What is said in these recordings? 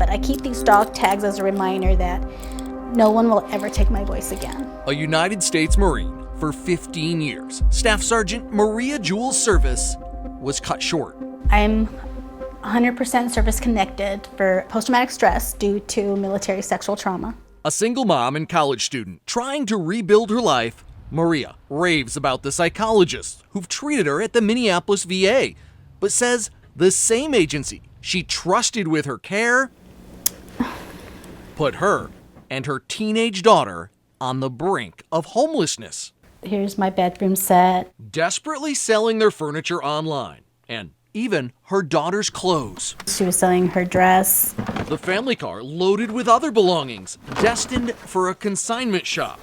but I keep these dog tags as a reminder that no one will ever take my voice again. A United States Marine for 15 years, Staff Sergeant Maria Jewell's service was cut short. I'm 100% service connected for post-traumatic stress due to military sexual trauma. A single mom and college student trying to rebuild her life, Maria raves about the psychologists who've treated her at the Minneapolis VA, but says the same agency she trusted with her care put her and her teenage daughter on the brink of homelessness. Here's my bedroom set. Desperately selling their furniture online and even her daughter's clothes. She was selling her dress. The family car loaded with other belongings, destined for a consignment shop.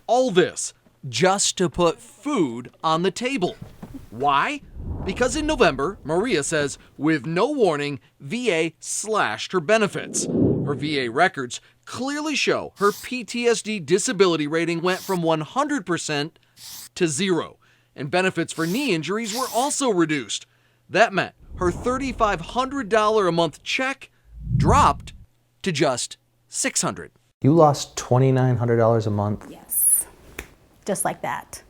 All this just to put food on the table. Why? Because in November, Maria says, with no warning, VA slashed her benefits. Her VA records clearly show her PTSD disability rating went from 100% to 0, and benefits for knee injuries were also reduced. That meant her $3,500 a month check dropped to just $600. You lost $2,900 a month? Yes, just like that.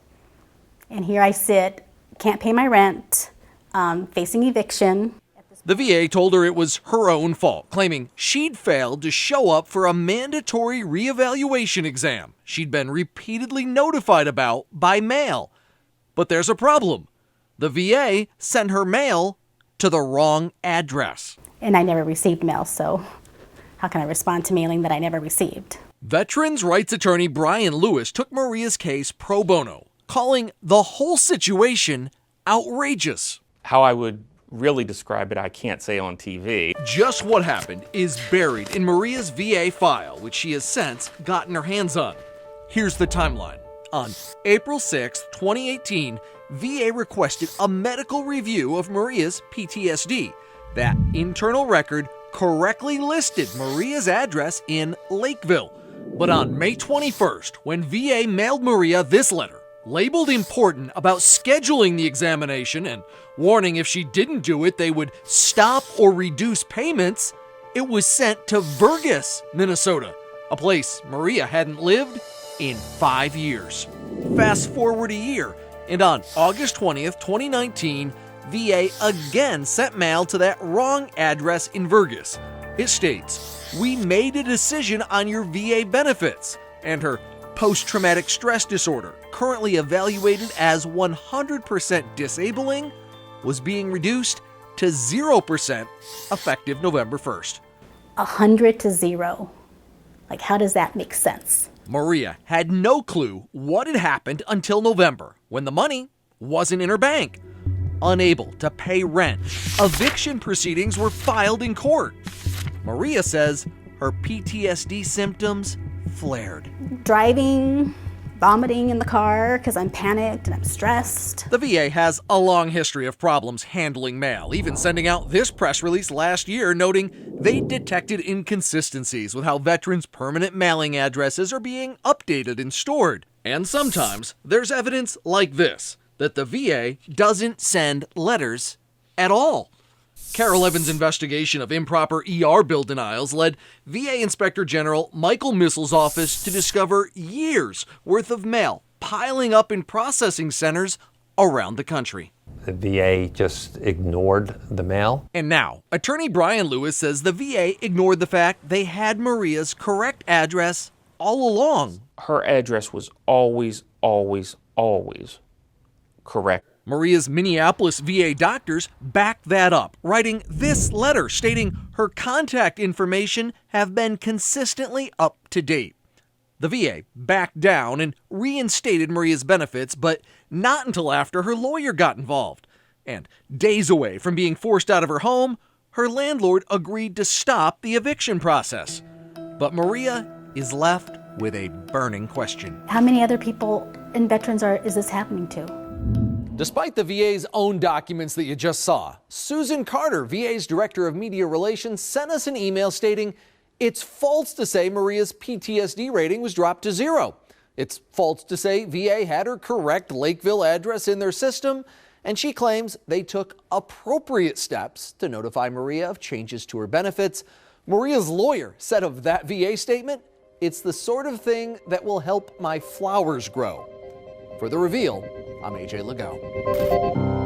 And here I sit, can't pay my rent, facing eviction. The VA told her it was her own fault, claiming she'd failed to show up for a mandatory reevaluation exam she'd been repeatedly notified about by mail. But there's a problem. The VA sent her mail to the wrong address. And I never received mail, so how can I respond to mailing that I never received? Veterans' rights attorney Brian Lewis took Maria's case pro bono, calling the whole situation outrageous. How I would really describe it, I can't say on TV. Just what happened is buried in Maria's VA file, which she has since gotten her hands on. Here's the timeline. On April 6, 2018, VA requested a medical review of Maria's PTSD. That internal record correctly listed Maria's address in Lakeville. But on May 21st, when VA mailed Maria this letter, labeled important about scheduling the examination and warning if she didn't do it, they would stop or reduce payments, it was sent to Vergas, Minnesota, a place Maria hadn't lived in 5 years. Fast forward a year, and on August 20th, 2019, VA again sent mail to that wrong address in Vergas. It states, "We made a decision on your VA benefits," and her post-traumatic stress disorder, currently evaluated as 100% disabling, was being reduced to 0% effective November 1st. 100 to 0. Like, how does that make sense? Maria had no clue what had happened until November, when the money wasn't in her bank. Unable to pay rent, eviction proceedings were filed in court. Maria says her PTSD symptoms flared. Driving, vomiting in the car because I'm panicked and I'm stressed. The VA has a long history of problems handling mail, even sending out this press release last year noting they detected inconsistencies with how veterans' permanent mailing addresses are being updated and stored. And sometimes there's evidence like this, that the VA doesn't send letters at all. Carol Evans' investigation of improper ER bill denials led VA Inspector General Michael Missel's office to discover years worth of mail piling up in processing centers around the country. The VA just ignored the mail. And now, attorney Brian Lewis says the VA ignored the fact they had Maria's correct address all along. Her address was always correct. Maria's Minneapolis VA doctors backed that up, writing this letter stating her contact information have been consistently up to date. The VA backed down and reinstated Maria's benefits, but not until after her lawyer got involved. And days away from being forced out of her home, her landlord agreed to stop the eviction process. But Maria is left with a burning question. How many other people and veterans is this happening to? Despite the VA's own documents that you just saw, Susan Carter, VA's Director of Media Relations, sent us an email stating it's false to say Maria's PTSD rating was dropped to 0. It's false to say VA had her correct Lakeville address in their system, and she claims they took appropriate steps to notify Maria of changes to her benefits, Maria's lawyer said of that VA statement, "It's the sort of thing that will help my flowers grow." For The Reveal, I'm AJ Legault.